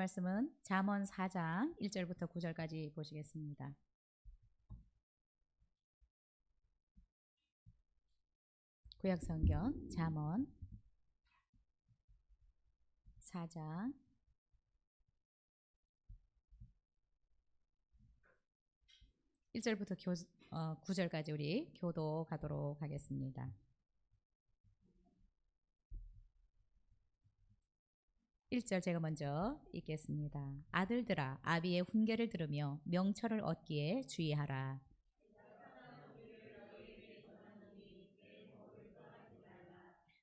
말씀은 잠언 4장 1절부터 9절까지 보시겠습니다. 구약성경 잠언 4장 1절부터 9절까지 우리 교독하도록 하겠습니다. 1절 제가 먼저 읽겠습니다. 아들들아 아비의 훈계를 들으며 명철을 얻기에 주의하라.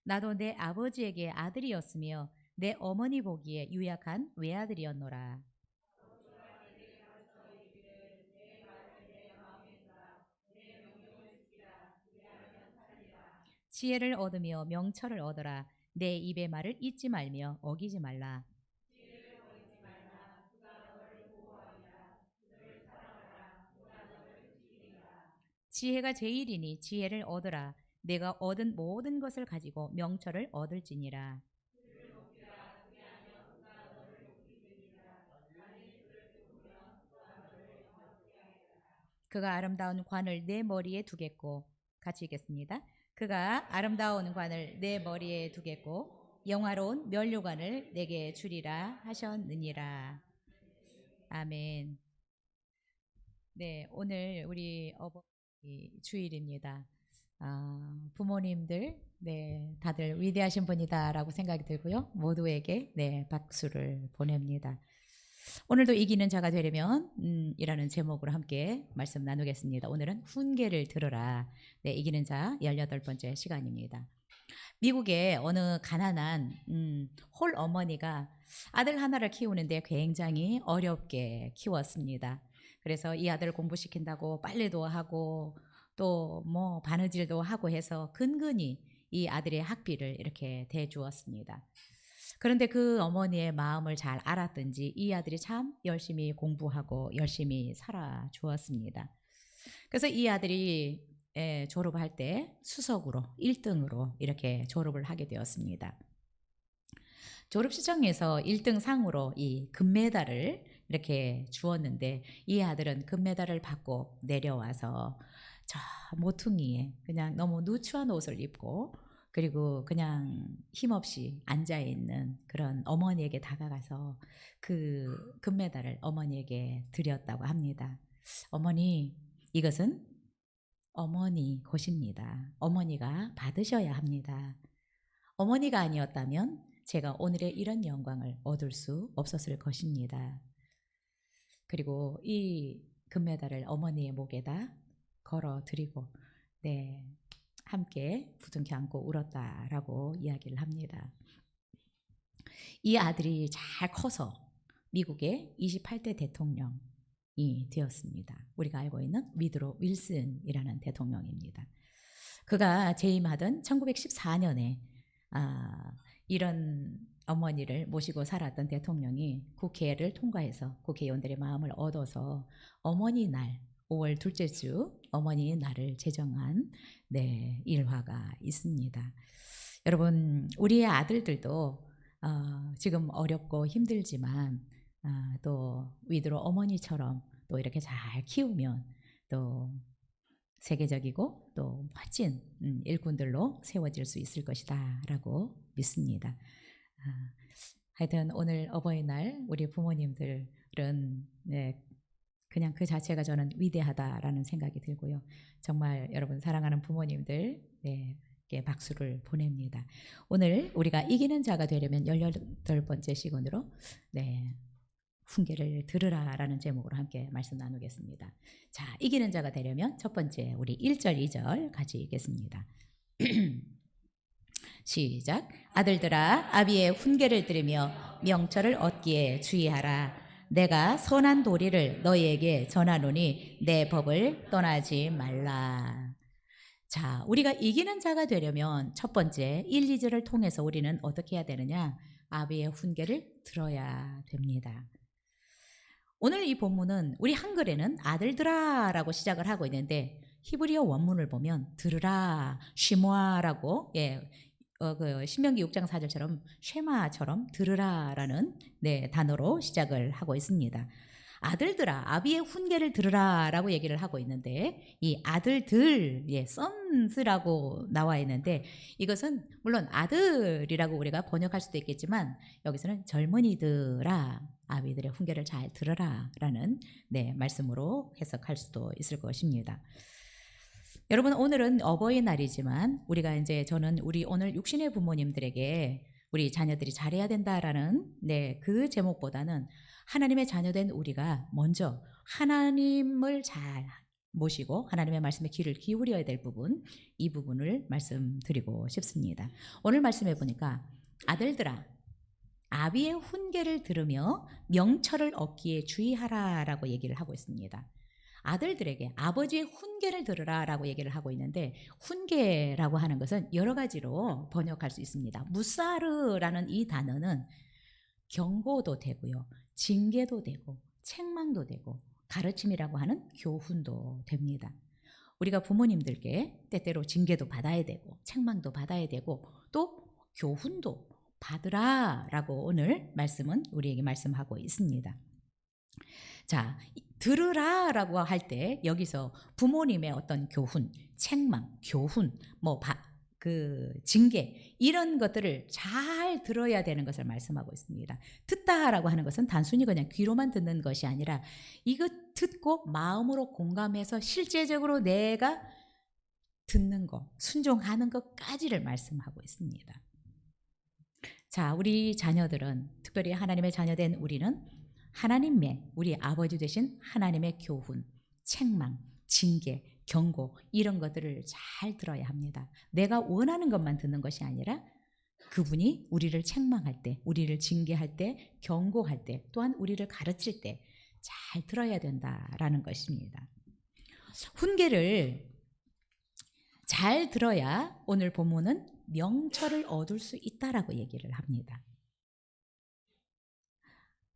나도 내 아버지에게 아들이었으며 내 어머니 보기에 유약한 외아들이었노라. 지혜를 얻으며 명철을 얻어라. 내 입의 말을 잊지 말며 어기지 말라. 지혜가 제일이니 지혜를 얻으라. 내가 얻은 모든 것을 가지고 명철을 얻을지니라. 그가 아름다운 관을 내 머리에 두겠고, 같이 읽겠습니다. 그가 아름다운 관을 내 머리에 두겠고 영화로운 면류관을 내게 주리라 하셨느니라. 아멘. 네, 오늘 우리 어버이 주일입니다. 부모님들, 네, 다들 위대하신 분이다라고 생각이 들고요. 모두에게 네, 박수를 보냅니다. 오늘도 이기는 자가 되려면 이라는 제목으로 함께 말씀 나누겠습니다. 오늘은 훈계를 들으라. 네, 이기는 자 18번째 시간입니다. 미국의 어느 가난한 홀 어머니가 아들 하나를 키우는데 굉장히 어렵게 키웠습니다. 그래서 이 아들을 공부시킨다고 빨래도 하고 또 뭐 바느질도 하고 해서 근근히 이 아들의 학비를 이렇게 대주었습니다. 그런데 그 어머니의 마음을 잘 알았든지 이 아들이 참 열심히 공부하고 열심히 살아주었습니다. 그래서 이 아들이 졸업할 때 수석으로 1등으로 이렇게 졸업을 하게 되었습니다. 졸업시장에서 1등 상으로 이 금메달을 이렇게 주었는데 이 아들은 금메달을 받고 내려와서 저 모퉁이에 그냥 너무 누추한 옷을 입고 그리고 그냥 힘없이 앉아있는 그런 어머니에게 다가가서 그 금메달을 어머니에게 드렸다고 합니다. 어머니, 이것은 어머니 것입니다. 어머니가 받으셔야 합니다. 어머니가 아니었다면 제가 오늘의 이런 영광을 얻을 수 없었을 것입니다. 그리고 이 금메달을 어머니의 목에다 걸어드리고 네, 함께 부둥켜 안고 울었다라고 이야기를 합니다. 이 아들이 잘 커서 미국의 28대 대통령이 되었습니다. 우리가 알고 있는 위드로 윌슨이라는 대통령입니다. 그가 재임하던 1914년에 이런 어머니를 모시고 살았던 대통령이 국회를 통과해서 국회의원들의 마음을 얻어서 어머니 날 5월 둘째 주 어머니 날을 제정한 네, 일화가 있습니다. 여러분 우리의 아들들도 지금 어렵고 힘들지만 또 위드로 어머니처럼 또 이렇게 잘 키우면 또 세계적이고 또 멋진 일꾼들로 세워질 수 있을 것이다 라고 믿습니다. 하여튼 오늘 어버이날 우리 부모님들은 네, 그냥 그 자체가 저는 위대하다라는 생각이 들고요. 정말 여러분 사랑하는 부모님들 네, 박수를 보냅니다. 오늘 우리가 이기는 자가 되려면 18번째 시간으로 네, 훈계를 들으라라는 제목으로 함께 말씀 나누겠습니다. 자, 이기는 자가 되려면 첫 번째 우리 1절, 2절 같이 읽겠습니다. 시작. 아들들아 아비의 훈계를 들으며 명철을 얻기에 주의하라. 내가 선한 도리를 너희에게 전하노니 내 법을 떠나지 말라. 자, 우리가 이기는 자가 되려면 첫 번째 1, 2절을 통해서 우리는 어떻게 해야 되느냐? 아비의 훈계를 들어야 됩니다. 오늘 이 본문은 우리 한글에는 아들들아 라고 시작을 하고 있는데 히브리어 원문을 보면 들으라, 쉬모아라고 그 신명기 6장 4절처럼 쉐마처럼 들으라라는 단어로 시작을 하고 있습니다. 아들들아 아비의 훈계를 들으라라고 얘기를 하고 있는데 이 아들들 sons라고 나와 있는데 이것은 물론 아들이라고 우리가 번역할 수도 있겠지만 여기서는 젊은이들아 아비들의 훈계를 잘 들으라라는 말씀으로 해석할 수도 있을 것입니다. 여러분 오늘은 어버이날이지만 우리가 이제 저는 우리 오늘 육신의 부모님들에게 우리 자녀들이 잘해야 된다라는 그 제목보다는 하나님의 자녀된 우리가 먼저 하나님을 잘 모시고 하나님의 말씀에 귀를 기울여야 될 부분, 이 부분을 말씀드리고 싶습니다. 오늘 말씀해 보니까 아들들아 아비의 훈계를 들으며 명철을 얻기에 주의하라라고 얘기를 하고 있습니다. 아들들에게 아버지의 훈계를 들으라라고 얘기를 하고 있는데 훈계라고 하는 것은 여러 가지로 번역할 수 있습니다. 무사르라는 이 단어는 경고도 되고요. 징계도 되고 책망도 되고 가르침이라고 하는 교훈도 됩니다. 우리가 부모님들께 때때로 징계도 받아야 되고 책망도 받아야 되고 또 교훈도 받으라라고 오늘 말씀은 우리에게 말씀하고 있습니다. 자, 들으라라고 할 때 여기서 부모님의 어떤 교훈, 책망, 교훈, 징계 이런 것들을 잘 들어야 되는 것을 말씀하고 있습니다. 듣다라고 하는 것은 단순히 그냥 귀로만 듣는 것이 아니라 이거 듣고 마음으로 공감해서 실제적으로 내가 듣는 것, 순종하는 것까지를 말씀하고 있습니다. 자, 우리 자녀들은 특별히 하나님의 자녀된 우리는 하나님의 우리 아버지 되신 하나님의 교훈, 책망, 징계, 경고 이런 것들을 잘 들어야 합니다. 내가 원하는 것만 듣는 것이 아니라 그분이 우리를 책망할 때, 우리를 징계할 때, 경고할 때, 또한 우리를 가르칠 때 잘 들어야 된다라는 것입니다. 훈계를 잘 들어야 오늘 본문은 명철을 얻을 수 있다라고 얘기를 합니다.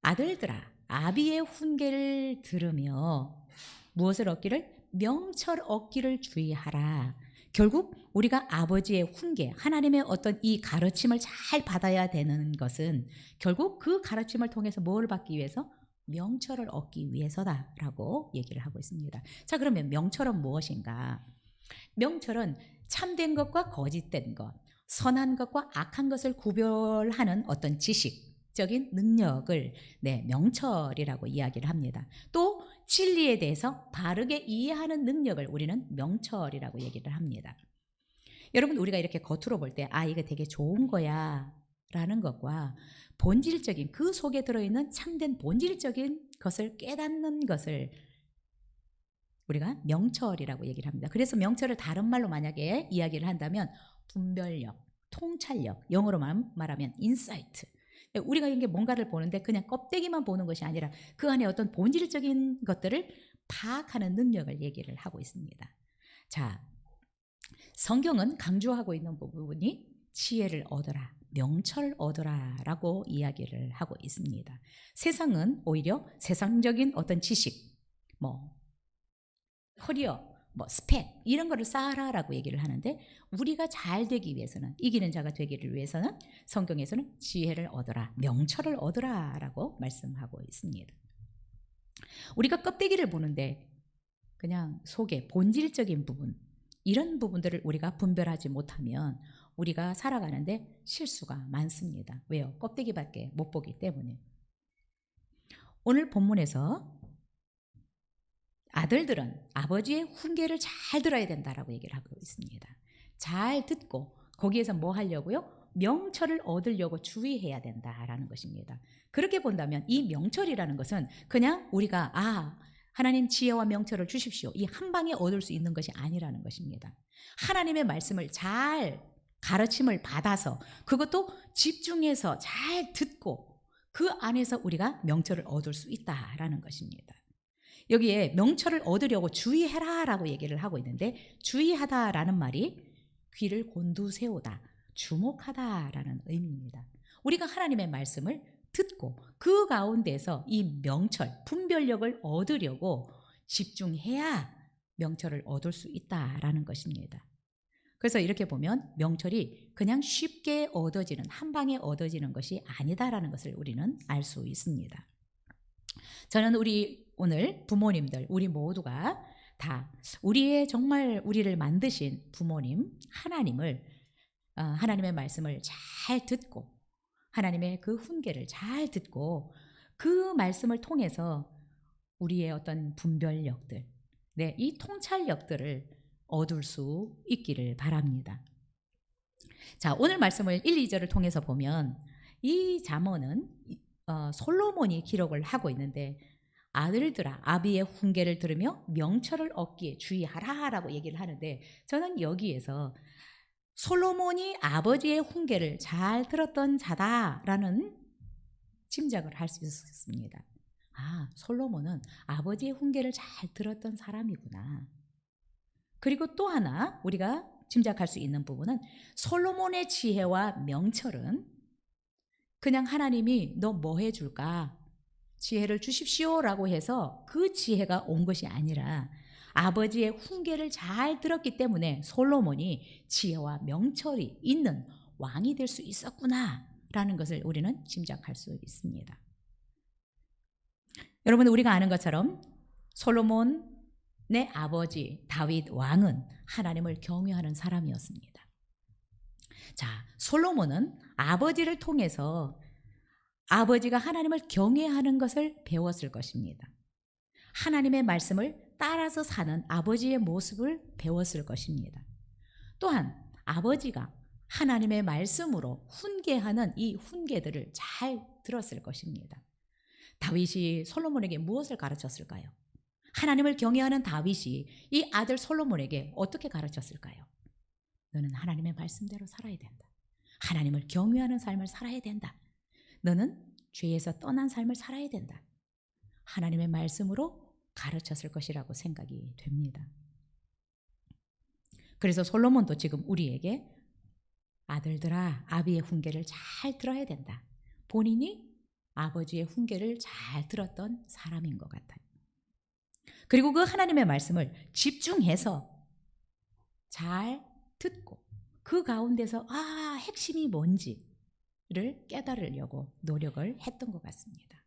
아들들아 아비의 훈계를 들으며 무엇을 얻기를? 명철 얻기를 주의하라. 결국 우리가 아버지의 훈계, 하나님의 어떤 이 가르침을 잘 받아야 되는 것은 결국 그 가르침을 통해서 뭘 받기 위해서? 명철을 얻기 위해서다라고 얘기를 하고 있습니다. 자, 그러면 명철은 무엇인가? 명철은 참된 것과 거짓된 것, 선한 것과 악한 것을 구별하는 어떤 지식적인 능력을 명철이라고 이야기를 합니다. 또 진리에 대해서 바르게 이해하는 능력을 우리는 명철이라고 얘기를 합니다. 여러분 우리가 이렇게 겉으로 볼 때 이거 되게 좋은 거야 라는 것과 본질적인 그 속에 들어있는 참된 본질적인 것을 깨닫는 것을 우리가 명철이라고 얘기를 합니다. 그래서 명철을 다른 말로 만약에 이야기를 한다면 분별력, 통찰력, 영어로 말하면 인사이트. 우리가 이게 뭔가를 보는데 그냥 껍데기만 보는 것이 아니라 그 안에 어떤 본질적인 것들을 파악하는 능력을 얘기를 하고 있습니다. 자, 성경은 강조하고 있는 부분이 지혜를 얻어라, 명철을 얻어라 라고 이야기를 하고 있습니다. 세상은 오히려 세상적인 어떤 지식, 커리어, 스펙 이런 거를 쌓아라라고 얘기를 하는데 우리가 잘 되기 위해서는 이기는 자가 되기를 위해서는 성경에서는 지혜를 얻어라, 명철을 얻어라 라고 말씀하고 있습니다. 우리가 껍데기를 보는데 그냥 속에 본질적인 부분 이런 부분들을 우리가 분별하지 못하면 우리가 살아가는데 실수가 많습니다. 왜요? 껍데기밖에 못 보기 때문에. 오늘 본문에서 아들들은 아버지의 훈계를 잘 들어야 된다라고 얘기를 하고 있습니다. 잘 듣고 거기에서 뭐 하려고요? 명철을 얻으려고 주의해야 된다라는 것입니다. 그렇게 본다면 이 명철이라는 것은 그냥 우리가 하나님 지혜와 명철을 주십시오. 이 한 방에 얻을 수 있는 것이 아니라는 것입니다. 하나님의 말씀을 잘 가르침을 받아서 그것도 집중해서 잘 듣고 그 안에서 우리가 명철을 얻을 수 있다라는 것입니다. 여기에 명철을 얻으려고 주의해라라고 얘기를 하고 있는데 주의하다라는 말이 귀를 곤두세우다, 주목하다라는 의미입니다. 우리가 하나님의 말씀을 듣고 그 가운데서 이 명철, 분별력을 얻으려고 집중해야 명철을 얻을 수 있다라는 것입니다. 그래서 이렇게 보면 명철이 그냥 쉽게 얻어지는, 한 방에 얻어지는 것이 아니다라는 것을 우리는 알 수 있습니다. 저는 우리 오늘 부모님들, 우리 모두가 다 우리의 정말 우리를 만드신 부모님 하나님을, 하나님의 말씀을 잘 듣고 하나님의 그 훈계를 잘 듣고 그 말씀을 통해서 우리의 어떤 분별력들, 이 통찰력들을 얻을 수 있기를 바랍니다. 자, 오늘 말씀을 1, 2절을 통해서 보면 이 잠언은 솔로몬이 기록을 하고 있는데, 아들들아 아비의 훈계를 들으며 명철을 얻기에 주의하라라고 얘기를 하는데, 저는 여기에서 솔로몬이 아버지의 훈계를 잘 들었던 자다라는 짐작을 할 수 있었습니다. 아, 솔로몬은 아버지의 훈계를 잘 들었던 사람이구나. 그리고 또 하나 우리가 짐작할 수 있는 부분은, 솔로몬의 지혜와 명철은 그냥 하나님이 너 뭐 해줄까? 지혜를 주십시오라고 해서 그 지혜가 온 것이 아니라 아버지의 훈계를 잘 들었기 때문에 솔로몬이 지혜와 명철이 있는 왕이 될 수 있었구나라는 것을 우리는 짐작할 수 있습니다. 여러분, 우리가 아는 것처럼 솔로몬의 아버지 다윗 왕은 하나님을 경외하는 사람이었습니다. 자, 솔로몬은 아버지를 통해서 아버지가 하나님을 경외하는 것을 배웠을 것입니다. 하나님의 말씀을 따라서 사는 아버지의 모습을 배웠을 것입니다. 또한 아버지가 하나님의 말씀으로 훈계하는 이 훈계들을 잘 들었을 것입니다. 다윗이 솔로몬에게 무엇을 가르쳤을까요? 하나님을 경외하는 다윗이 이 아들 솔로몬에게 어떻게 가르쳤을까요? 너는 하나님의 말씀대로 살아야 된다. 하나님을 경외하는 삶을 살아야 된다. 너는 죄에서 떠난 삶을 살아야 된다. 하나님의 말씀으로 가르쳤을 것이라고 생각이 됩니다. 그래서 솔로몬도 지금 우리에게 아들들아 아비의 훈계를 잘 들어야 된다. 본인이 아버지의 훈계를 잘 들었던 사람인 것 같아요. 그리고 그 하나님의 말씀을 집중해서 잘 듣고 그 가운데서 핵심이 뭔지를 깨달으려고 노력을 했던 것 같습니다.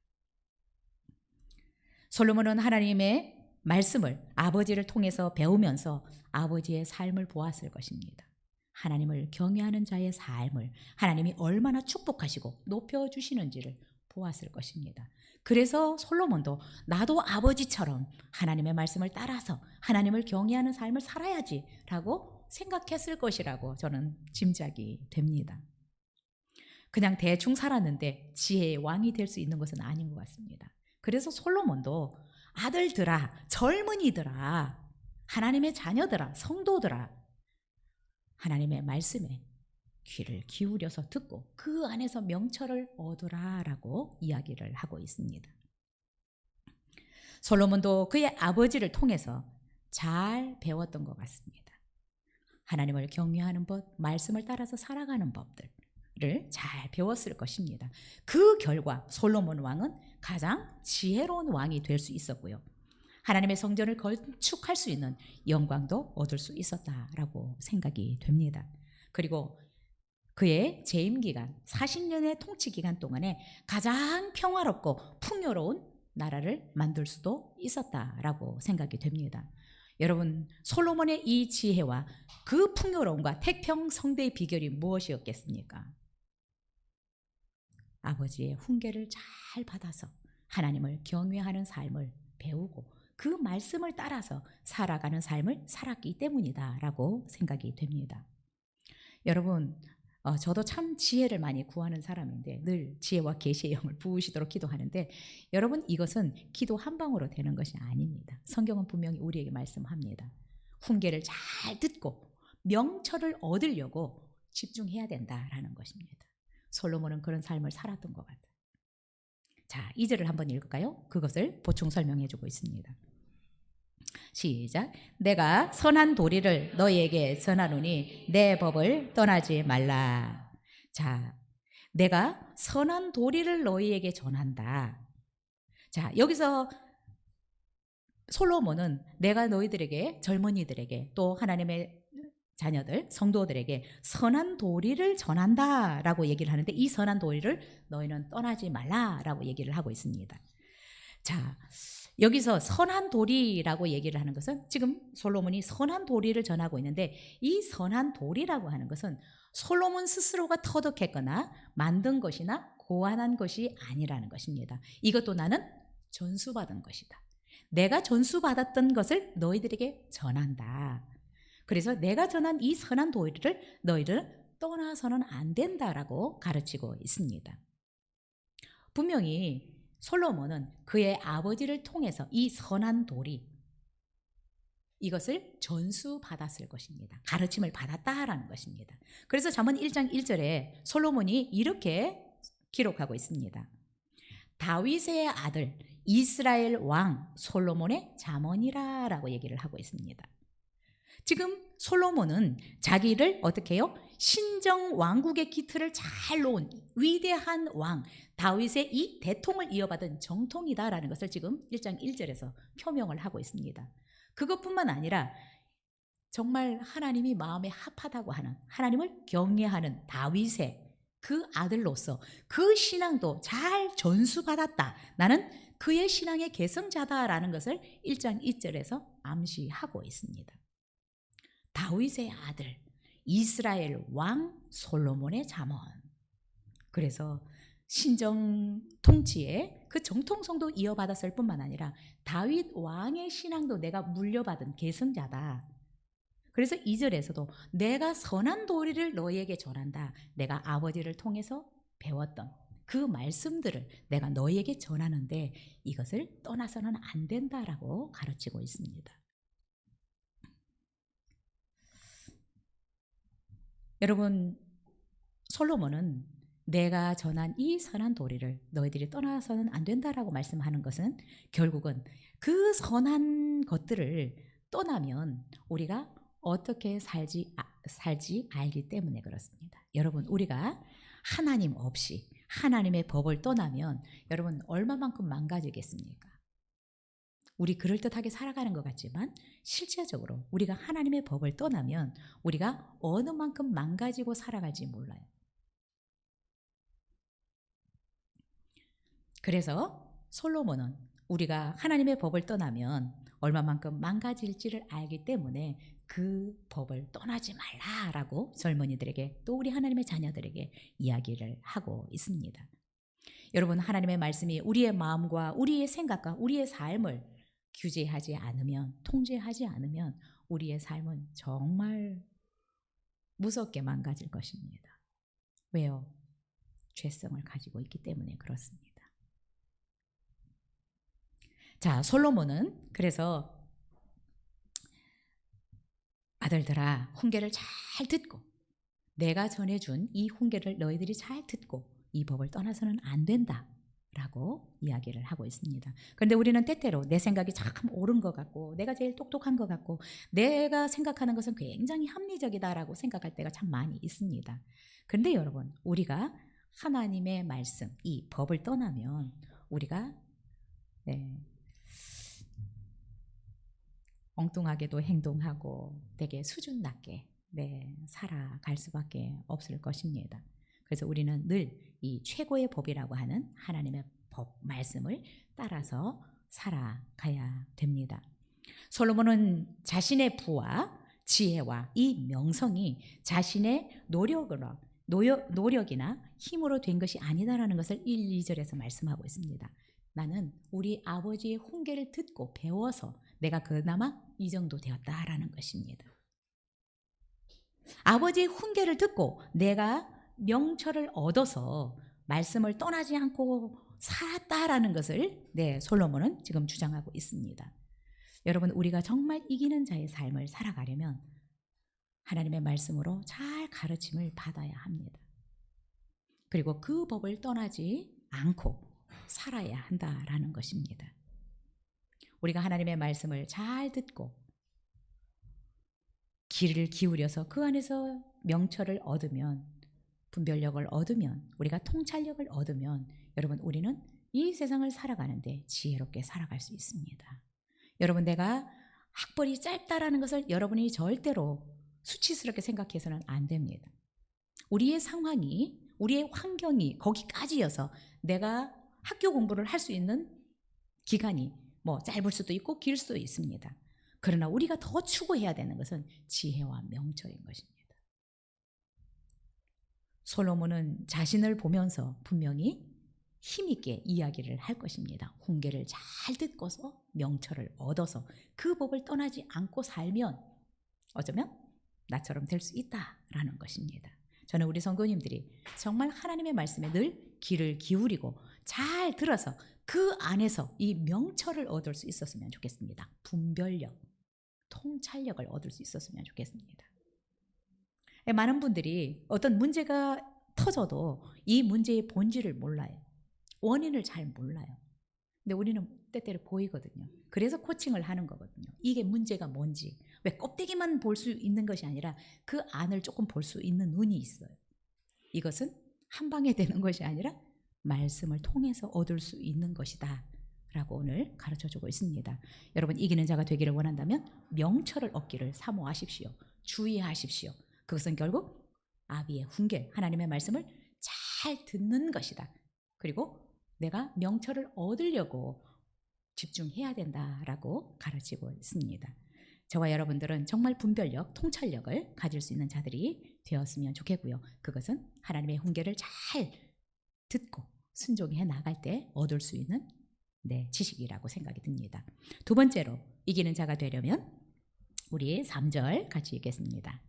솔로몬은 하나님의 말씀을 아버지를 통해서 배우면서 아버지의 삶을 보았을 것입니다. 하나님을 경외하는 자의 삶을 하나님이 얼마나 축복하시고 높여주시는지를 보았을 것입니다. 그래서 솔로몬도 나도 아버지처럼 하나님의 말씀을 따라서 하나님을 경외하는 삶을 살아야지 라고 생각했을 것이라고 저는 짐작이 됩니다. 그냥 대충 살았는데 지혜의 왕이 될 수 있는 것은 아닌 것 같습니다. 그래서 솔로몬도 아들들아, 젊은이들아, 하나님의 자녀들아, 성도들아, 하나님의 말씀에 귀를 기울여서 듣고 그 안에서 명철을 얻으라라고 이야기를 하고 있습니다. 솔로몬도 그의 아버지를 통해서 잘 배웠던 것 같습니다. 하나님을 경외하는 법, 말씀을 따라서 살아가는 법들을 잘 배웠을 것입니다. 그 결과 솔로몬 왕은 가장 지혜로운 왕이 될 수 있었고요. 하나님의 성전을 건축할 수 있는 영광도 얻을 수 있었다라고 생각이 됩니다. 그리고 그의 재임 기간, 40년의 통치 기간 동안에 가장 평화롭고 풍요로운 나라를 만들 수도 있었다라고 생각이 됩니다. 여러분, 솔로몬의 이 지혜와 그 풍요로움과 태평성대의 비결이 무엇이었겠습니까? 아버지의 훈계를 잘 받아서 하나님을 경외하는 삶을 배우고 그 말씀을 따라서 살아가는 삶을 살았기 때문이다라고 생각이 됩니다. 여러분, 저도 참 지혜를 많이 구하는 사람인데 늘 지혜와 계시의 영을 부으시도록 기도하는데, 여러분, 이것은 기도 한 방으로 되는 것이 아닙니다. 성경은 분명히 우리에게 말씀합니다. 훈계를 잘 듣고 명철을 얻으려고 집중해야 된다라는 것입니다. 솔로몬은 그런 삶을 살았던 것 같아요. 자, 2절을 한번 읽을까요? 그것을 보충 설명해 주고 있습니다. 시작. 내가 선한 도리를 너희에게 전하노니 내 법을 떠나지 말라. 자, 내가 선한 도리를 너희에게 전한다. 자, 여기서 솔로몬은 내가 너희들에게, 젊은이들에게, 또 하나님의 자녀들, 성도들에게 선한 도리를 전한다라고 얘기를 하는데, 이 선한 도리를 너희는 떠나지 말라라고 얘기를 하고 있습니다. 자, 여기서 선한 도리라고 얘기를 하는 것은 지금 솔로몬이 선한 도리를 전하고 있는데, 이 선한 도리라고 하는 것은 솔로몬 스스로가 터득했거나 만든 것이나 고안한 것이 아니라는 것입니다. 이것도 나는 전수받은 것이다. 내가 전수받았던 것을 너희들에게 전한다. 그래서 내가 전한 이 선한 도리를 너희들은 떠나서는 안 된다라고 가르치고 있습니다. 분명히 솔로몬은 그의 아버지를 통해서 이 선한 도리, 이것을 전수받았을 것입니다. 가르침을 받았다라는 것입니다. 그래서 잠언 1장 1절에 솔로몬이 이렇게 기록하고 있습니다. 다윗의 아들 이스라엘 왕 솔로몬의 잠언이라 라고 얘기를 하고 있습니다. 지금 솔로몬은 자기를 어떻게 해요? 신정 왕국의 기틀을 잘 놓은 위대한 왕 다윗의 이 대통을 이어받은 정통이다라는 것을 지금 1장 1절에서 표명을 하고 있습니다. 그것뿐만 아니라 정말 하나님이 마음에 합하다고 하는, 하나님을 경외하는 다윗의 그 아들로서 그 신앙도 잘 전수받았다. 나는 그의 신앙의 계승자다라는 것을 1장 2절에서 암시하고 있습니다. 다윗의 아들 이스라엘 왕 솔로몬의 잠언. 그래서 신정 통치의 그 정통성도 이어받았을 뿐만 아니라 다윗 왕의 신앙도 내가 물려받은 계승자다. 그래서 2절에서도 내가 선한 도리를 너희에게 전한다. 내가 아버지를 통해서 배웠던 그 말씀들을 내가 너희에게 전하는데 이것을 떠나서는 안 된다라고 가르치고 있습니다. 여러분, 솔로몬은 내가 전한 이 선한 도리를 너희들이 떠나서는 안 된다라고 말씀하는 것은 결국은 그 선한 것들을 떠나면 우리가 어떻게 살지 알기 때문에 그렇습니다. 여러분, 우리가 하나님 없이 하나님의 법을 떠나면 여러분 얼마만큼 망가지겠습니까? 우리 그럴듯하게 살아가는 것 같지만 실제적으로 우리가 하나님의 법을 떠나면 우리가 어느 만큼 망가지고 살아갈지 몰라요. 그래서 솔로몬은 우리가 하나님의 법을 떠나면 얼마만큼 망가질지를 알기 때문에 그 법을 떠나지 말라라고 젊은이들에게 또 우리 하나님의 자녀들에게 이야기를 하고 있습니다. 여러분, 하나님의 말씀이 우리의 마음과 우리의 생각과 우리의 삶을 규제하지 않으면, 통제하지 않으면 우리의 삶은 정말 무섭게 망가질 것입니다. 왜요? 죄성을 가지고 있기 때문에 그렇습니다. 자, 솔로몬은 그래서 아들들아, 훈계를 잘 듣고 내가 전해준 이 훈계를 너희들이 잘 듣고 이 법을 떠나서는 안 된다 라고 이야기를 하고 있습니다. 그런데 우리는 때때로 내 생각이 참 옳은 것 같고 내가 제일 똑똑한 것 같고 내가 생각하는 것은 굉장히 합리적이다라고 생각할 때가 참 많이 있습니다. 그런데 여러분, 우리가 하나님의 말씀, 이 법을 떠나면 우리가 엉뚱하게도 행동하고 되게 수준 낮게 살아갈 수밖에 없을 것입니다. 그래서 우리는 늘 이 최고의 법이라고 하는 하나님의 법, 말씀을 따라서 살아가야 됩니다. 솔로몬은 자신의 부와 지혜와 이 명성이 자신의 노력이나 힘으로 된 것이 아니다라는 것을 1, 2절에서 말씀하고 있습니다. 나는 우리 아버지의 훈계를 듣고 배워서 내가 그나마 이 정도 되었다라는 것입니다. 아버지의 훈계를 듣고 내가 명철을 얻어서 말씀을 떠나지 않고 살았다라는 것을 솔로몬은 지금 주장하고 있습니다. 여러분, 우리가 정말 이기는 자의 삶을 살아가려면 하나님의 말씀으로 잘 가르침을 받아야 합니다. 그리고 그 법을 떠나지 않고 살아야 한다라는 것입니다. 우리가 하나님의 말씀을 잘 듣고 귀를 기울여서 그 안에서 명철을 얻으면, 분별력을 얻으면, 우리가 통찰력을 얻으면 여러분, 우리는 이 세상을 살아가는데 지혜롭게 살아갈 수 있습니다. 여러분, 내가 학벌이 짧다라는 것을 여러분이 절대로 수치스럽게 생각해서는 안 됩니다. 우리의 상황이, 우리의 환경이 거기까지여서 내가 학교 공부를 할 수 있는 기간이 뭐 짧을 수도 있고 길 수도 있습니다. 그러나 우리가 더 추구해야 되는 것은 지혜와 명철인 것입니다. 솔로몬은 자신을 보면서 분명히 힘있게 이야기를 할 것입니다. 훈계를 잘 듣고서 명철을 얻어서 그 법을 떠나지 않고 살면 어쩌면 나처럼 될 수 있다라는 것입니다. 저는 우리 성도님들이 정말 하나님의 말씀에 늘 귀를 기울이고 잘 들어서 그 안에서 이 명철을 얻을 수 있었으면 좋겠습니다. 분별력, 통찰력을 얻을 수 있었으면 좋겠습니다. 많은 분들이 어떤 문제가 터져도 이 문제의 본질을 몰라요. 원인을 잘 몰라요. 근데 우리는 때때로 보이거든요. 그래서 코칭을 하는 거거든요. 이게 문제가 뭔지. 왜 껍데기만 볼 수 있는 것이 아니라 그 안을 조금 볼 수 있는 눈이 있어요. 이것은 한 방에 되는 것이 아니라 말씀을 통해서 얻을 수 있는 것이다 라고 오늘 가르쳐주고 있습니다. 여러분, 이기는 자가 되기를 원한다면 명철을 얻기를 사모하십시오. 주의하십시오. 그것은 결국 아비의 훈계, 하나님의 말씀을 잘 듣는 것이다. 그리고 내가 명철을 얻으려고 집중해야 된다라고 가르치고 있습니다. 저와 여러분들은 정말 분별력, 통찰력을 가질 수 있는 자들이 되었으면 좋겠고요. 그것은 하나님의 훈계를 잘 듣고 순종해 나갈 때 얻을 수 있는 지식이라고 생각이 듭니다. 두 번째로 이기는 자가 되려면 우리 3절 같이 읽겠습니다.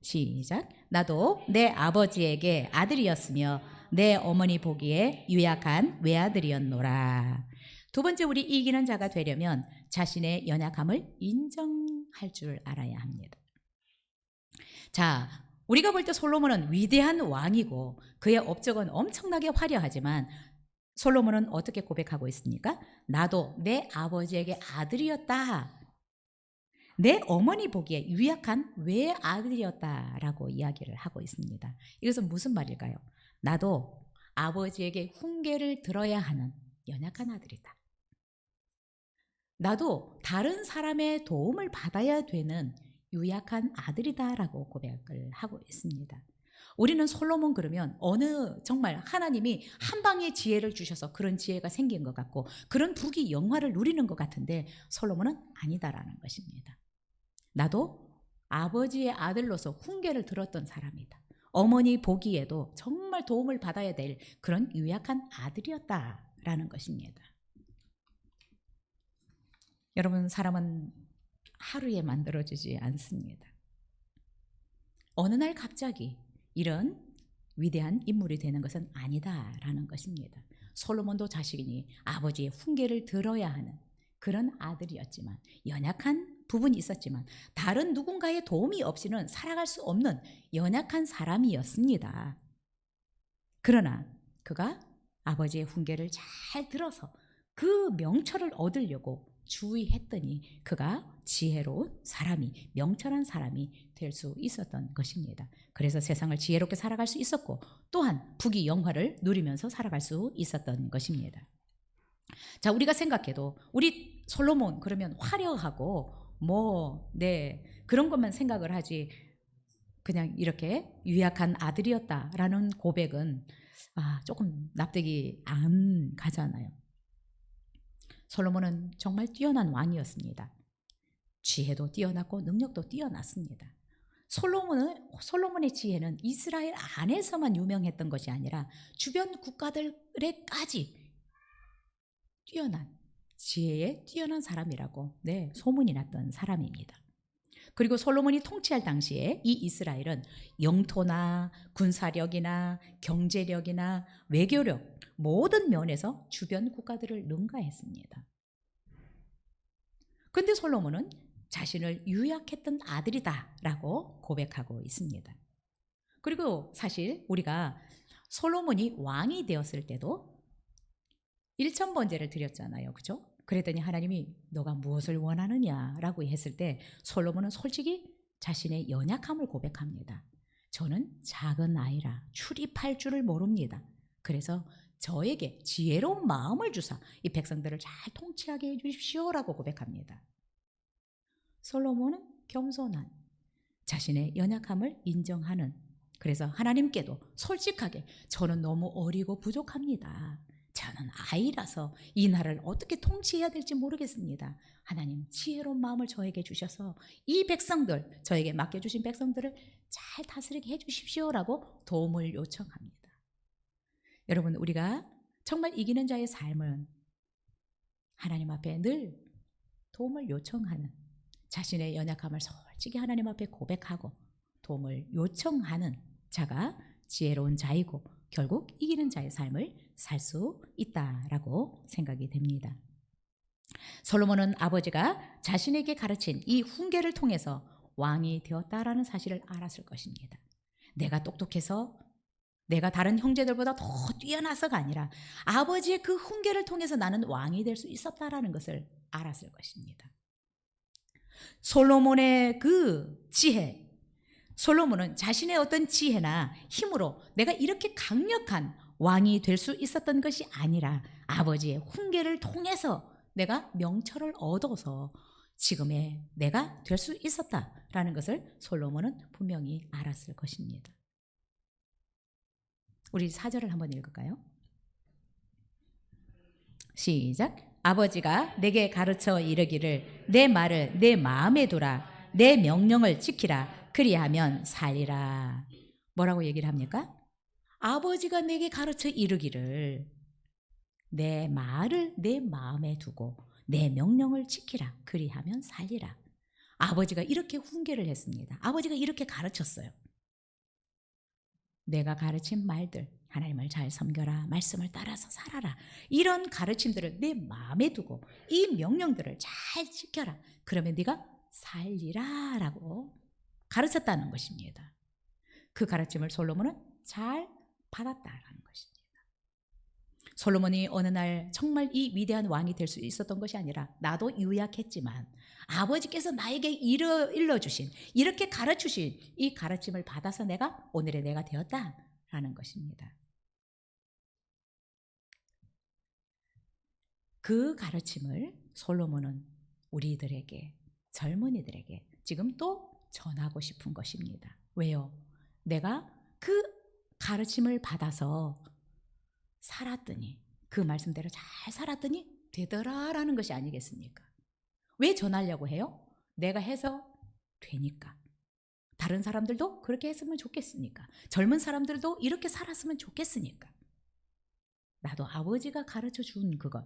시작. 나도 내 아버지에게 아들이었으며 내 어머니 보기에 유약한 외아들이었노라. 두 번째, 우리 이기는 자가 되려면 자신의 연약함을 인정할 줄 알아야 합니다. 자, 우리가 볼 때 솔로몬은 위대한 왕이고 그의 업적은 엄청나게 화려하지만 솔로몬은 어떻게 고백하고 있습니까? 나도 내 아버지에게 아들이었다. 내 어머니 보기에 유약한 외아들이었다라고 이야기를 하고 있습니다. 이것은 무슨 말일까요? 나도 아버지에게 훈계를 들어야 하는 연약한 아들이다. 나도 다른 사람의 도움을 받아야 되는 유약한 아들이다라고 고백을 하고 있습니다. 우리는 솔로몬 그러면 정말 하나님이 한 방의 지혜를 주셔서 그런 지혜가 생긴 것 같고 그런 부귀 영화를 누리는 것 같은데 솔로몬은 아니다라는 것입니다. 나도 아버지의 아들로서 훈계를 들었던 사람이다. 어머니 보기에도 정말 도움을 받아야 될 그런 유약한 아들이었다라는 것입니다. 여러분, 사람은 하루에 만들어지지 않습니다. 어느 날 갑자기 이런 위대한 인물이 되는 것은 아니다라는 것입니다. 솔로몬도 자신이 아버지의 훈계를 들어야 하는 그런 아들이었지만 연약한 부분이 있었지만 다른 누군가의 도움이 없이는 살아갈 수 없는 연약한 사람이었습니다. 그러나 그가 아버지의 훈계를 잘 들어서 그 명철을 얻으려고 주의했더니 그가 지혜로운 사람이, 명철한 사람이 될 수 있었던 것입니다. 그래서 세상을 지혜롭게 살아갈 수 있었고 또한 부귀 영화를 누리면서 살아갈 수 있었던 것입니다. 자, 우리가 생각해도 우리 솔로몬 그러면 화려하고 그런 것만 생각을 하지 그냥 이렇게 유약한 아들이었다라는 고백은 조금 납득이 안 가잖아요. 솔로몬은 정말 뛰어난 왕이었습니다. 지혜도 뛰어났고 능력도 뛰어났습니다. 솔로몬의 지혜는 이스라엘 안에서만 유명했던 것이 아니라 주변 국가들에까지 뛰어난 지혜에 뛰어난 사람이라고 소문이 났던 사람입니다. 그리고 솔로몬이 통치할 당시에 이 이스라엘은 영토나 군사력이나 경제력이나 외교력 모든 면에서 주변 국가들을 능가했습니다. 그런데 솔로몬은 자신을 유약했던 아들이다라고 고백하고 있습니다. 그리고 사실 우리가 솔로몬이 왕이 되었을 때도 일천번제를 드렸잖아요. 그죠? 그랬더니 하나님이 너가 무엇을 원하느냐라고 했을 때 솔로몬은 솔직히 자신의 연약함을 고백합니다. 저는 작은 아이라 출입할 줄을 모릅니다. 그래서 저에게 지혜로운 마음을 주사 이 백성들을 잘 통치하게 해주십시오라고 고백합니다. 솔로몬은 겸손한 자신의 연약함을 인정하는, 그래서 하나님께도 솔직하게 저는 너무 어리고 부족합니다. 저는 아이라서 이 나라를 어떻게 통치해야 될지 모르겠습니다. 하나님 지혜로운 마음을 저에게 주셔서 이 백성들, 저에게 맡겨주신 백성들을 잘 다스리게 해주십시오라고 도움을 요청합니다. 여러분, 우리가 정말 이기는 자의 삶은 하나님 앞에 늘 도움을 요청하는, 자신의 연약함을 솔직히 하나님 앞에 고백하고 도움을 요청하는 자가 지혜로운 자이고 결국 이기는 자의 삶을 살 수 있다라고 생각이 됩니다. 솔로몬은 아버지가 자신에게 가르친 이 훈계를 통해서 왕이 되었다라는 사실을 알았을 것입니다. 내가 똑똑해서, 내가 다른 형제들보다 더 뛰어나서가 아니라 아버지의 그 훈계를 통해서 나는 왕이 될 수 있었다라는 것을 알았을 것입니다. 솔로몬의 그 지혜, 솔로몬은 자신의 어떤 지혜나 힘으로 내가 이렇게 강력한 왕이 될 수 있었던 것이 아니라 아버지의 훈계를 통해서 내가 명철을 얻어서 지금의 내가 될 수 있었다라는 것을 솔로몬은 분명히 알았을 것입니다. 우리 4절을 한번 읽을까요? 시작. 아버지가 내게 가르쳐 이르기를 내 말을 내 마음에 두라, 내 명령을 지키라, 그리하면 살리라. 뭐라고 얘기를 합니까? 아버지가 내게 가르쳐 이르기를 내 말을 내 마음에 두고 내 명령을 지키라, 그리하면 살리라. 아버지가 이렇게 훈계를 했습니다. 아버지가 이렇게 가르쳤어요. 내가 가르친 말들, 하나님을 잘 섬겨라, 말씀을 따라서 살아라, 이런 가르침들을 내 마음에 두고 이 명령들을 잘 지켜라, 그러면 네가 살리라 라고 가르쳤다는 것입니다. 그 가르침을 솔로몬은 잘 받았다라는 것입니다. 솔로몬이 어느 날 정말 이 위대한 왕이 될 수 있었던 것이 아니라 나도 유약했지만 아버지께서 나에게 일러주신, 이렇게 가르치신 이 가르침을 받아서 내가 오늘의 내가 되었다라는 것입니다. 그 가르침을 솔로몬은 우리들에게, 젊은이들에게 지금 또 전하고 싶은 것입니다. 왜요? 내가 그 가르침을 받아서 살았더니, 그 말씀대로 잘 살았더니 되더라라는 것이 아니겠습니까? 왜 전하려고 해요? 내가 해서 되니까. 다른 사람들도 그렇게 했으면 좋겠으니까. 젊은 사람들도 이렇게 살았으면 좋겠으니까. 나도 아버지가 가르쳐 준 그것,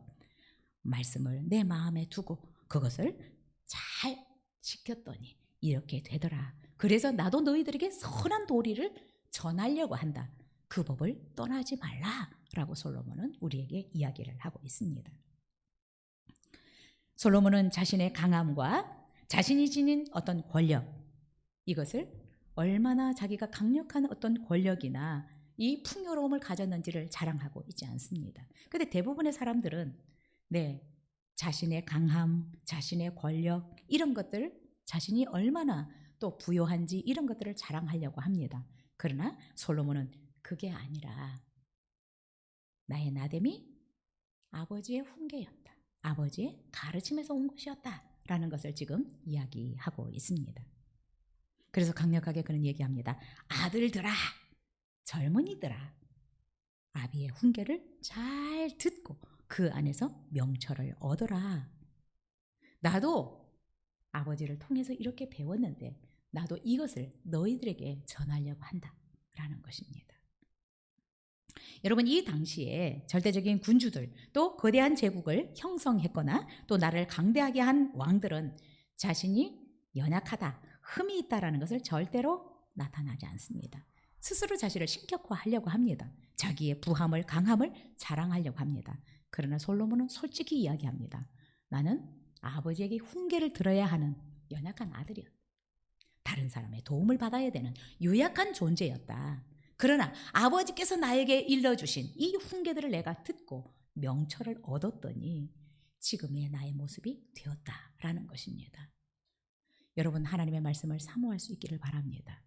말씀을 내 마음에 두고 그것을 잘 지켰더니 이렇게 되더라. 그래서 나도 너희들에게 선한 도리를 전하려고 한다. 그 법을 떠나지 말라라고 솔로몬은 우리에게 이야기를 하고 있습니다. 솔로몬은 자신의 강함과 자신이 지닌 어떤 권력, 이것을 얼마나 자기가 강력한 어떤 권력이나 이 풍요로움을 가졌는지를 자랑하고 있지 않습니다. 그런데 대부분의 사람들은 자신의 강함, 자신의 권력, 이런 것들, 자신이 얼마나 또 부요한지 이런 것들을 자랑하려고 합니다. 그러나 솔로몬은 그게 아니라 나의 나됨이 아버지의 훈계였다, 아버지의 가르침에서 온 것이었다라는 것을 지금 이야기하고 있습니다. 그래서 강력하게 그는 얘기합니다. 아들들아, 젊은이들아, 아비의 훈계를 잘 듣고 그 안에서 명철을 얻어라. 나도 아버지를 통해서 이렇게 배웠는데 나도 이것을 너희들에게 전하려고 한다라는 것입니다. 여러분, 이 당시에 절대적인 군주들, 또 거대한 제국을 형성했거나 또 나를 강대하게 한 왕들은 자신이 연약하다, 흠이 있다라는 것을 절대로 나타나지 않습니다. 스스로 자신을 신격화하려고 합니다. 자기의 부함을, 강함을 자랑하려고 합니다. 그러나 솔로몬은 솔직히 이야기합니다. 나는 아버지에게 훈계를 들어야 하는 연약한 아들이었다. 다른 사람의 도움을 받아야 되는 유약한 존재였다. 그러나 아버지께서 나에게 일러주신 이 훈계들을 내가 듣고 명철을 얻었더니 지금의 나의 모습이 되었다라는 것입니다. 여러분, 하나님의 말씀을 사모할 수 있기를 바랍니다.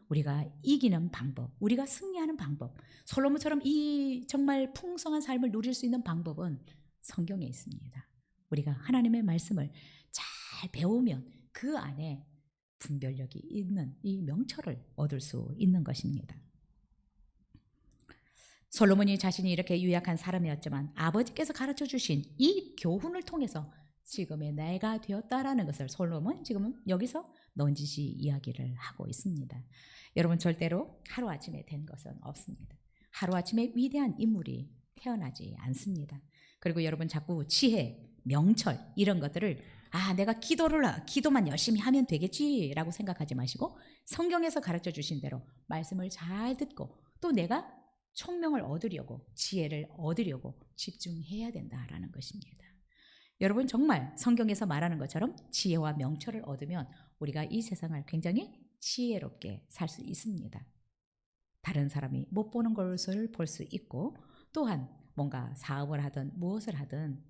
우리가 이기는 방법, 우리가 승리하는 방법, 솔로몬처럼 이 정말 풍성한 삶을 누릴 수 있는 방법은 성경에 있습니다. 우리가 하나님의 말씀을 잘 배우면 그 안에 분별력이 있는 이 명철을 얻을 수 있는 것입니다. 솔로몬이 자신이 이렇게 유약한 사람이었지만 아버지께서 가르쳐 주신 이 교훈을 통해서 지금의 내가 되었다라는 것을 솔로몬 지금은 여기서 넌지시 이야기를 하고 있습니다. 여러분, 절대로 하루아침에 된 것은 없습니다. 하루아침에 위대한 인물이 태어나지 않습니다. 그리고 여러분, 자꾸 지혜, 명철 이런 것들을 내가 기도만 열심히 하면 되겠지라고 생각하지 마시고 성경에서 가르쳐 주신 대로 말씀을 잘 듣고 또 내가 총명을 얻으려고 지혜를 얻으려고 집중해야 된다라는 것입니다. 여러분, 정말 성경에서 말하는 것처럼 지혜와 명철을 얻으면 우리가 이 세상을 굉장히 지혜롭게 살 수 있습니다. 다른 사람이 못 보는 것을 볼 수 있고 또한 뭔가 사업을 하든 무엇을 하든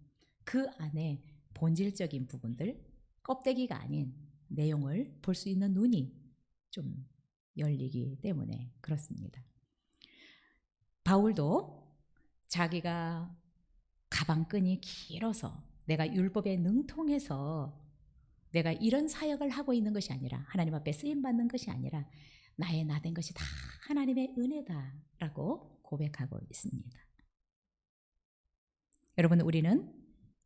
그 안에 본질적인 부분들, 껍데기가 아닌 내용을 볼 수 있는 눈이 좀 열리기 때문에 그렇습니다. 바울도 자기가 가방끈이 길어서 내가 율법에 능통해서 내가 이런 사역을 하고 있는 것이 아니라 하나님 앞에 쓰임받는 것이 아니라 나의 나된 것이 다 하나님의 은혜다라고 고백하고 있습니다. 여러분, 우리는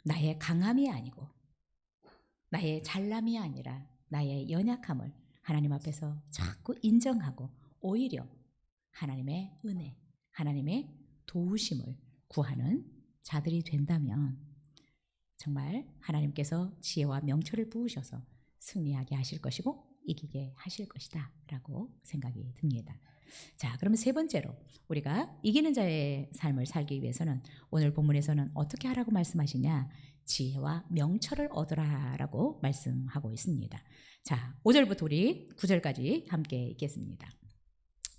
나의 강함이 아니고 나의 잘남이 아니라 나의 연약함을 하나님 앞에서 자꾸 인정하고 오히려 하나님의 은혜, 하나님의 도우심을 구하는 자들이 된다면 정말 하나님께서 지혜와 명철을 부으셔서 승리하게 하실 것이고 이기게 하실 것이다 라고 생각이 듭니다. 자, 그러면 세 번째로 우리가 이기는 자의 삶을 살기 위해서는 오늘 본문에서는 어떻게 하라고 말씀하시냐? 지혜와 명철을 얻으라 라고 말씀하고 있습니다. 자, 5절부터 우리 9절까지 함께 읽겠습니다.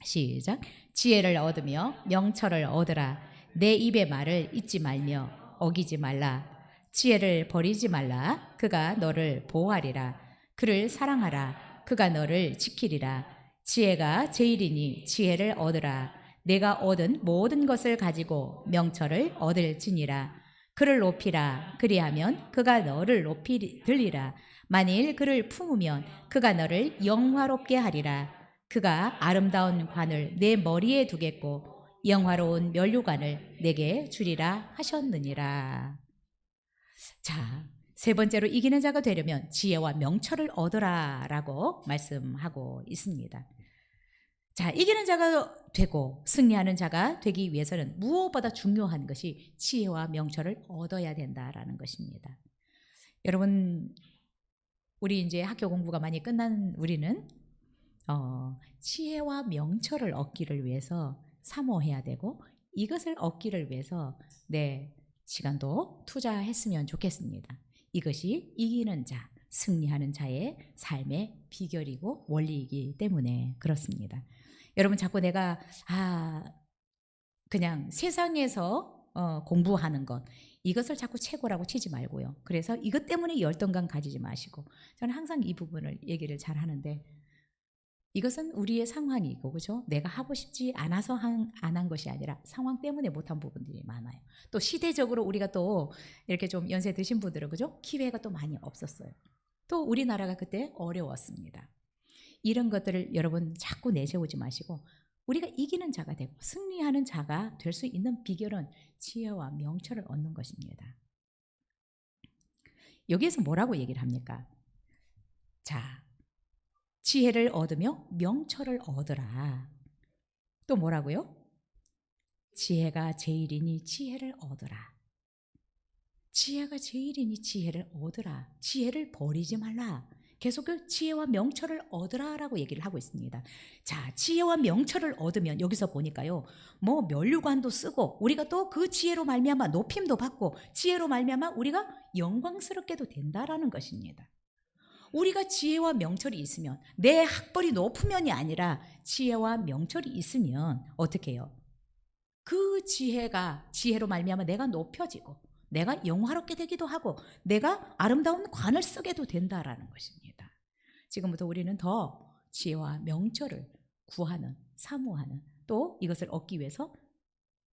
시작. 지혜를 얻으며 명철을 얻으라. 내 입의 말을 잊지 말며 어기지 말라. 지혜를 버리지 말라. 그가 너를 보호하리라. 그를 사랑하라. 그가 너를 지키리라. 지혜가 제일이니 지혜를 얻으라. 내가 얻은 모든 것을 가지고 명철을 얻을지니라. 그를 높이라. 그리하면 그가 너를 높이 들리라. 만일 그를 품으면 그가 너를 영화롭게 하리라. 그가 아름다운 관을 내 머리에 두겠고 영화로운 면류관을 내게 주리라 하셨느니라. 자, 세 번째로 이기는 자가 되려면 지혜와 명철을 얻으라 라고 말씀하고 있습니다. 자, 이기는 자가 되고 승리하는 자가 되기 위해서는 무엇보다 중요한 것이 지혜와 명철을 얻어야 된다라는 것입니다. 여러분, 우리 이제 학교 공부가 많이 끝난 우리는 지혜와 명철을 얻기를 위해서 사모해야 되고 이것을 얻기를 위해서 시간도 투자했으면 좋겠습니다. 이것이 이기는 자, 승리하는 자의 삶의 비결이고 원리이기 때문에 그렇습니다. 여러분, 자꾸 내가 그냥 세상에서 공부하는 것 이것을 자꾸 최고라고 치지 말고요. 그래서 이것 때문에 열등감 가지지 마시고 저는 항상 이 부분을 얘기를 잘 하는데 이것은 우리의 상황이고 그죠? 내가 하고 싶지 않아서 안 한 것이 아니라 상황 때문에 못한 부분들이 많아요. 또 시대적으로 우리가 또 이렇게 좀 연세 드신 분들은 그죠? 기회가 또 많이 없었어요. 또 우리나라가 그때 어려웠습니다. 이런 것들을 여러분 자꾸 내세우지 마시고 우리가 이기는 자가 되고 승리하는 자가 될 수 있는 비결은 지혜와 명철을 얻는 것입니다. 여기에서 뭐라고 얘기를 합니까? 자, 지혜를 얻으며 명철을 얻으라. 또 뭐라고요? 지혜가 제일이니 지혜를 얻으라. 지혜가 제일이니 지혜를 얻으라. 지혜를 버리지 말라. 계속 그 지혜와 명철을 얻으라라고 얘기를 하고 있습니다. 자, 지혜와 명철을 얻으면 여기서 보니까요, 뭐 면류관도 쓰고 우리가 또 그 지혜로 말미암아 높임도 받고 지혜로 말미암아 우리가 영광스럽게도 된다라는 것입니다. 우리가 지혜와 명철이 있으면 내 학벌이 높으면이 아니라 지혜와 명철이 있으면 어떻게 해요? 그 지혜로 말미암아 내가 높여지고 내가 영화롭게 되기도 하고 내가 아름다운 관을 쓰게도 된다라는 것입니다. 지금부터 우리는 더 지혜와 명철을 구하는, 사모하는 또 이것을 얻기 위해서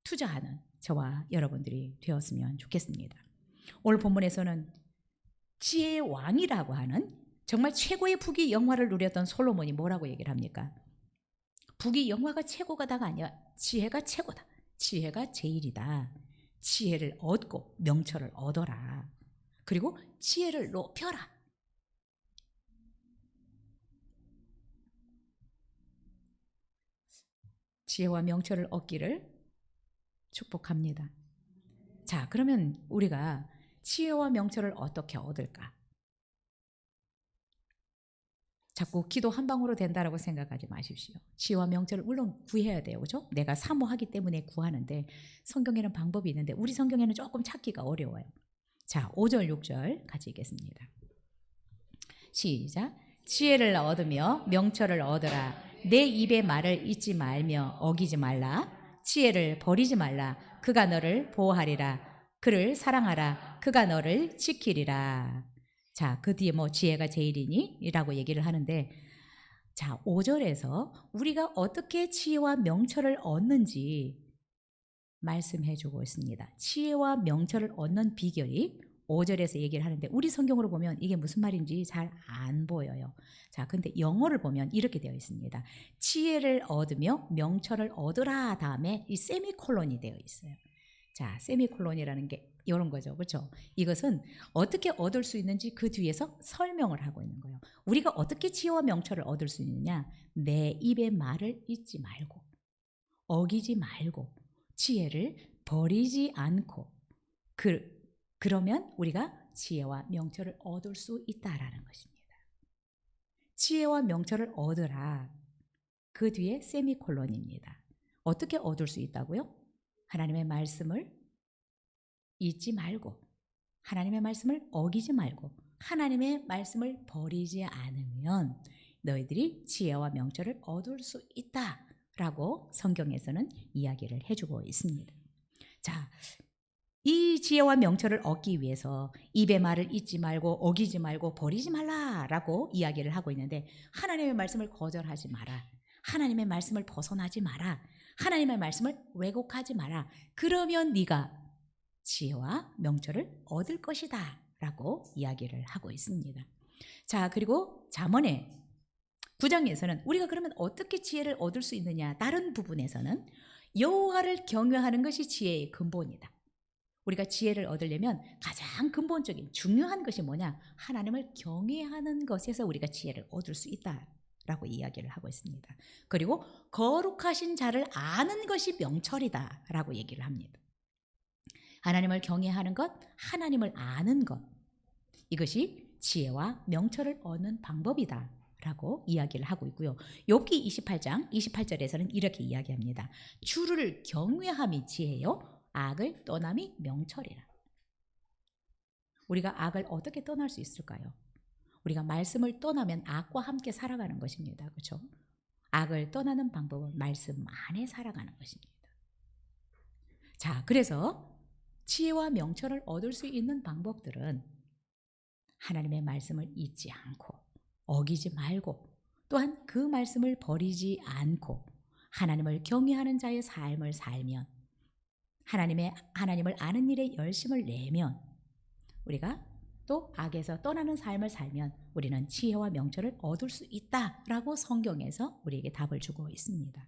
투자하는 저와 여러분들이 되었으면 좋겠습니다. 오늘 본문에서는 지혜의 왕이라고 하는 정말 최고의 부귀 영화를 누렸던 솔로몬이 뭐라고 얘기를 합니까? 부귀 영화가 최고가다가 아니야. 지혜가 최고다. 지혜가 제일이다. 지혜를 얻고 명철을 얻어라. 그리고 지혜를 높여라. 지혜와 명철을 얻기를 축복합니다. 자, 그러면 우리가 지혜와 명철을 어떻게 얻을까? 자꾸 기도 한 방으로 된다라고 생각하지 마십시오. 지혜와 명철을 물론 구해야 돼요. 그죠? 내가 사모하기 때문에 구하는데 성경에는 방법이 있는데 우리 성경에는 조금 찾기가 어려워요. 자, 5절, 6절 같이 읽겠습니다. 시작. 지혜를 얻으며 명철을 얻으라. 내 입의 말을 잊지 말며 어기지 말라. 지혜를 버리지 말라. 그가 너를 보호하리라. 그를 사랑하라. 그가 너를 지키리라. 자, 그 뒤에 뭐 지혜가 제일이니? 이라고 얘기를 하는데, 자, 5절에서 우리가 어떻게 지혜와 명철을 얻는지 말씀해 주고 있습니다. 지혜와 명철을 얻는 비결이 5절에서 얘기를 하는데 우리 성경으로 보면 이게 무슨 말인지 잘 안 보여요. 자, 근데 영어를 보면 이렇게 되어 있습니다. 지혜를 얻으며 명철을 얻으라 다음에 이 세미콜론이 되어 있어요. 자, 세미콜론이라는 게 이런 거죠. 그렇죠? 이것은 어떻게 얻을 수 있는지 그 뒤에서 설명을 하고 있는 거예요. 우리가 어떻게 지혜와 명철을 얻을 수 있느냐? 내 입의 말을 잊지 말고 어기지 말고 지혜를 버리지 않고 그러면 우리가 지혜와 명철을 얻을 수 있다라는 것입니다. 지혜와 명철을 얻으라. 그 뒤에 세미콜론입니다. 어떻게 얻을 수 있다고요? 하나님의 말씀을 잊지 말고 하나님의 말씀을 어기지 말고 하나님의 말씀을 버리지 않으면 너희들이 지혜와 명철을 얻을 수 있다라고 성경에서는 이야기를 해주고 있습니다. 자, 이 지혜와 명철을 얻기 위해서 입의 말을 잊지 말고 어기지 말고 버리지 말라라고 이야기를 하고 있는데 하나님의 말씀을 거절하지 마라. 하나님의 말씀을 벗어나지 마라. 하나님의 말씀을 왜곡하지 마라. 그러면 네가 지혜와 명철을 얻을 것이다 라고 이야기를 하고 있습니다. 자, 그리고 잠언의 9장에서는 우리가 그러면 어떻게 지혜를 얻을 수 있느냐, 다른 부분에서는 여호와를 경외하는 것이 지혜의 근본이다. 우리가 지혜를 얻으려면 가장 근본적인 중요한 것이 뭐냐? 하나님을 경외하는 것에서 우리가 지혜를 얻을 수 있다라고 이야기를 하고 있습니다. 그리고 거룩하신 자를 아는 것이 명철이다라고 얘기를 합니다. 하나님을 경외하는 것, 하나님을 아는 것, 이것이 지혜와 명철을 얻는 방법이다 라고 이야기를 하고 있고요. 욥기 28장 28절에서는 이렇게 이야기합니다. 주를 경외함이 지혜요 악을 떠남이 명철이라. 우리가 악을 어떻게 떠날 수 있을까요? 우리가 말씀을 떠나면 악과 함께 살아가는 것입니다. 그렇죠? 악을 떠나는 방법은 말씀 안에 살아가는 것입니다. 자, 그래서 지혜와 명철을 얻을 수 있는 방법들은 하나님의 말씀을 잊지 않고 어기지 말고 또한 그 말씀을 버리지 않고 하나님을 경외하는 자의 삶을 살면 하나님을 아는 일에 열심을 내면 우리가 또 악에서 떠나는 삶을 살면 우리는 지혜와 명철을 얻을 수 있다라고 성경에서 우리에게 답을 주고 있습니다.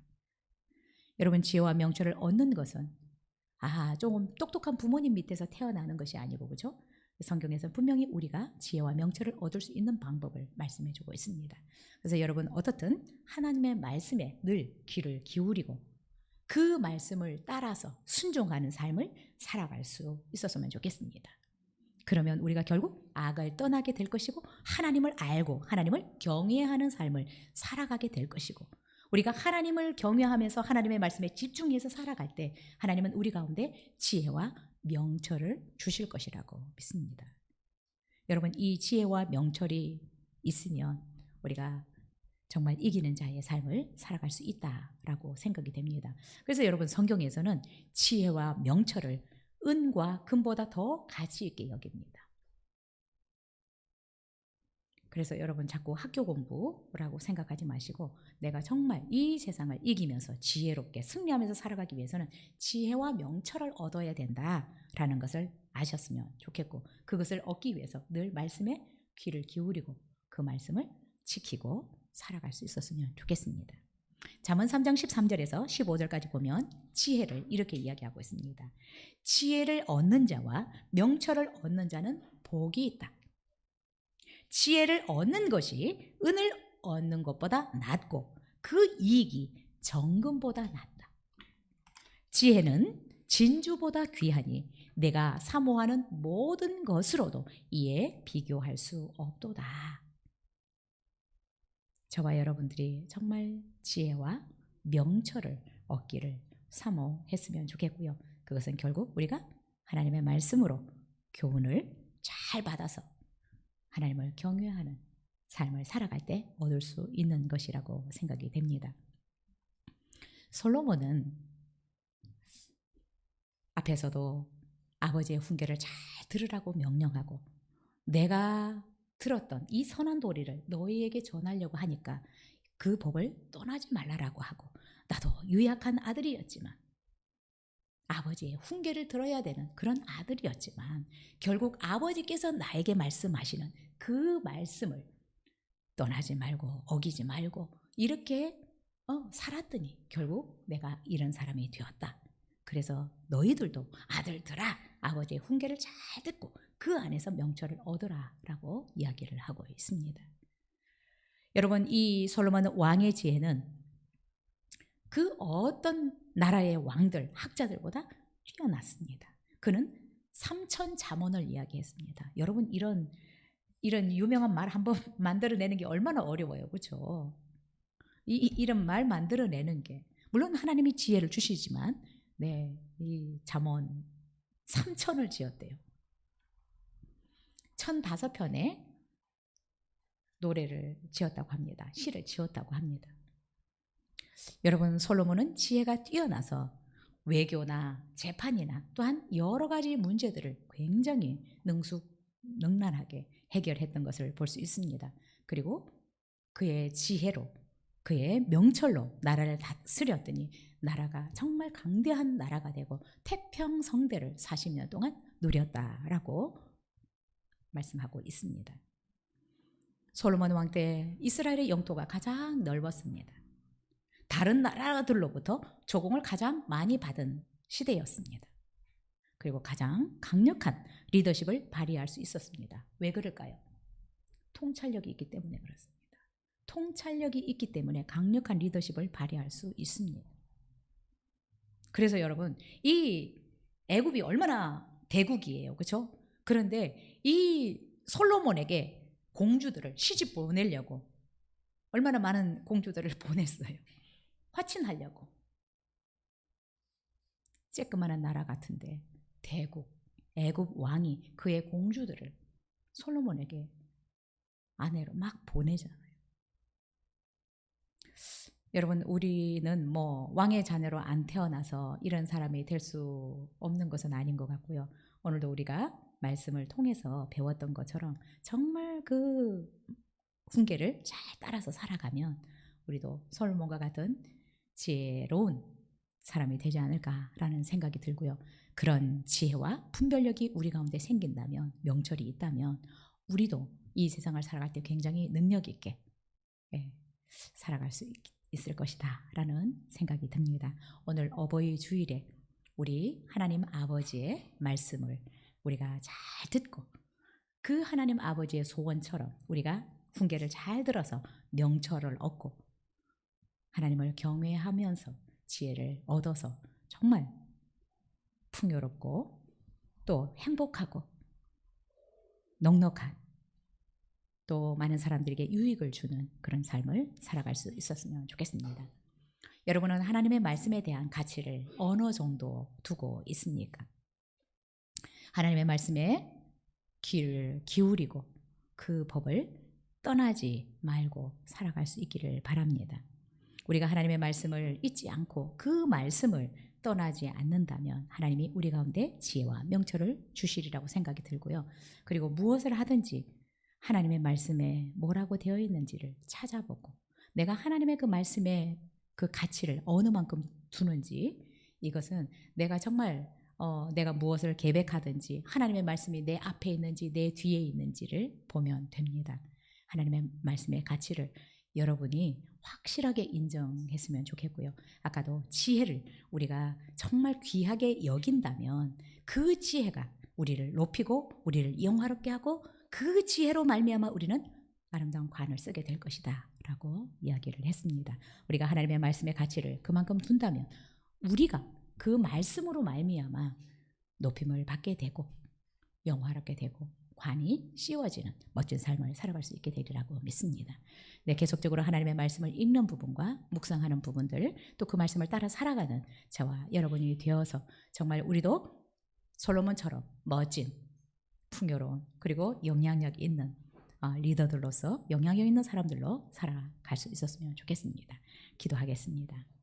여러분, 지혜와 명철을 얻는 것은 조금 똑똑한 부모님 밑에서 태어나는 것이 아니고, 그렇죠? 성경에서 분명히 우리가 지혜와 명철을 얻을 수 있는 방법을 말씀해 주고 있습니다. 그래서 여러분, 어떻든 하나님의 말씀에 늘 귀를 기울이고 그 말씀을 따라서 순종하는 삶을 살아갈 수 있었으면 좋겠습니다. 그러면 우리가 결국 악을 떠나게 될 것이고 하나님을 알고 하나님을 경외하는 삶을 살아가게 될 것이고 우리가 하나님을 경외하면서 하나님의 말씀에 집중해서 살아갈 때 하나님은 우리 가운데 지혜와 명철을 주실 것이라고 믿습니다. 여러분, 이 지혜와 명철이 있으면 우리가 정말 이기는 자의 삶을 살아갈 수 있다라고 생각이 됩니다. 그래서 여러분, 성경에서는 지혜와 명철을 은과 금보다 더 가치 있게 여깁니다. 그래서 여러분, 자꾸 학교 공부라고 생각하지 마시고 내가 정말 이 세상을 이기면서 지혜롭게 승리하면서 살아가기 위해서는 지혜와 명철을 얻어야 된다라는 것을 아셨으면 좋겠고 그것을 얻기 위해서 늘 말씀에 귀를 기울이고 그 말씀을 지키고 살아갈 수 있었으면 좋겠습니다. 잠언 3장 13절에서 15절까지 보면 지혜를 이렇게 이야기하고 있습니다. 지혜를 얻는 자와 명철을 얻는 자는 복이 있다. 지혜를 얻는 것이 은을 얻는 것보다 낫고 그 이익이 정금보다 낫다. 지혜는 진주보다 귀하니 내가 사모하는 모든 것으로도 이에 비교할 수 없도다. 저와 여러분들이 정말 지혜와 명철을 얻기를 사모했으면 좋겠고요. 그것은 결국 우리가 하나님의 말씀으로 교훈을 잘 받아서 하나님을 경외하는 삶을 살아갈 때 얻을 수 있는 것이라고 생각이 됩니다. 솔로몬은 앞에서도 아버지의 훈계를 잘 들으라고 명령하고 내가 들었던 이 선한 도리를 너희에게 전하려고 하니까 그 법을 떠나지 말라라고 하고 나도 유약한 아들이었지만 아버지의 훈계를 들어야 되는 그런 아들이었지만 결국 아버지께서 나에게 말씀하시는 그 말씀을 떠나지 말고 어기지 말고 이렇게 살았더니 결국 내가 이런 사람이 되었다. 그래서 너희들도 아들들아 아버지의 훈계를 잘 듣고 그 안에서 명철을 얻으라 라고 이야기를 하고 있습니다. 여러분 이 솔로몬 왕의 지혜는 그 어떤 나라의 왕들 학자들보다 뛰어났습니다. 그는 3천 잠언을 이야기했습니다. 여러분 이런 유명한 말 한번 만들어내는 게 얼마나 어려워요. 그렇죠? 이런 말 만들어내는 게 물론 하나님이 지혜를 주시지만 이 잠언 3천을 지었대요. 1005편의 노래를 지었다고 합니다. 시를 지었다고 합니다. 여러분 솔로몬은 지혜가 뛰어나서 외교나 재판이나 또한 여러 가지 문제들을 굉장히 능란하게 해결했던 것을 볼 수 있습니다. 그리고 그의 지혜로 그의 명철로 나라를 다스렸더니 나라가 정말 강대한 나라가 되고 태평성대를 40년 동안 누렸다라고 말씀하고 있습니다. 솔로몬 왕 때 이스라엘의 영토가 가장 넓었습니다. 다른 나라들로부터 조공을 가장 많이 받은 시대였습니다. 그리고 가장 강력한 리더십을 발휘할 수 있었습니다. 왜 그럴까요? 통찰력이 있기 때문에 그렇습니다. 통찰력이 있기 때문에 강력한 리더십을 발휘할 수 있습니다. 그래서 여러분 이 애굽이 얼마나 대국이에요. 그렇죠? 그런데 이 솔로몬에게 공주들을 시집 보내려고 얼마나 많은 공주들을 보냈어요. 화친하려고. 쬐끄만한 나라 같은데 대국, 애굽 왕이 그의 공주들을 솔로몬에게 아내로 막 보내잖아요. 여러분 우리는 왕의 자녀로 안 태어나서 이런 사람이 될 수 없는 것은 아닌 것 같고요. 오늘도 우리가 말씀을 통해서 배웠던 것처럼 정말 그 훈계를 잘 따라서 살아가면 우리도 솔로몬과 같은 지혜로운 사람이 되지 않을까라는 생각이 들고요. 그런 지혜와 분별력이 우리 가운데 생긴다면 명철이 있다면 우리도 이 세상을 살아갈 때 굉장히 능력 있게 살아갈 수 있을 것이다 라는 생각이 듭니다. 오늘 어버이 주일에 우리 하나님 아버지의 말씀을 우리가 잘 듣고 그 하나님 아버지의 소원처럼 우리가 훈계를 잘 들어서 명철을 얻고 하나님을 경외하면서 지혜를 얻어서 정말 풍요롭고 또 행복하고 넉넉한 또 많은 사람들에게 유익을 주는 그런 삶을 살아갈 수 있었으면 좋겠습니다. 여러분은 하나님의 말씀에 대한 가치를 어느 정도 두고 있습니까? 하나님의 말씀에 귀를 기울이고 그 법을 떠나지 말고 살아갈 수 있기를 바랍니다. 우리가 하나님의 말씀을 잊지 않고 그 말씀을 떠나지 않는다면 하나님이 우리 가운데 지혜와 명철을 주시리라고 생각이 들고요. 그리고 무엇을 하든지 하나님의 말씀에 뭐라고 되어 있는지를 찾아보고 내가 하나님의 그 말씀에 그 가치를 어느 만큼 두는지 이것은 내가 정말 내가 무엇을 계획하든지 하나님의 말씀이 내 앞에 있는지 내 뒤에 있는지를 보면 됩니다. 하나님의 말씀의 가치를 여러분이 확실하게 인정했으면 좋겠고요. 아까도 지혜를 우리가 정말 귀하게 여긴다면 그 지혜가 우리를 높이고 우리를 영화롭게 하고 그 지혜로 말미암아 우리는 아름다운 관을 쓰게 될 것이다 라고 이야기를 했습니다. 우리가 하나님의 말씀의 가치를 그만큼 둔다면 우리가 그 말씀으로 말미암아 높임을 받게 되고 영화롭게 되고 관이 씌워지는 멋진 삶을 살아갈 수 있게 되리라고 믿습니다. 네, 계속적으로 하나님의 말씀을 읽는 부분과 묵상하는 부분들, 또 그 말씀을 따라 살아가는 저와 여러분이 되어서 정말 우리도 솔로몬처럼 멋진, 풍요로운, 그리고 영향력 있는 리더들로서 영향력 있는 사람들로 살아갈 수 있었으면 좋겠습니다. 기도하겠습니다.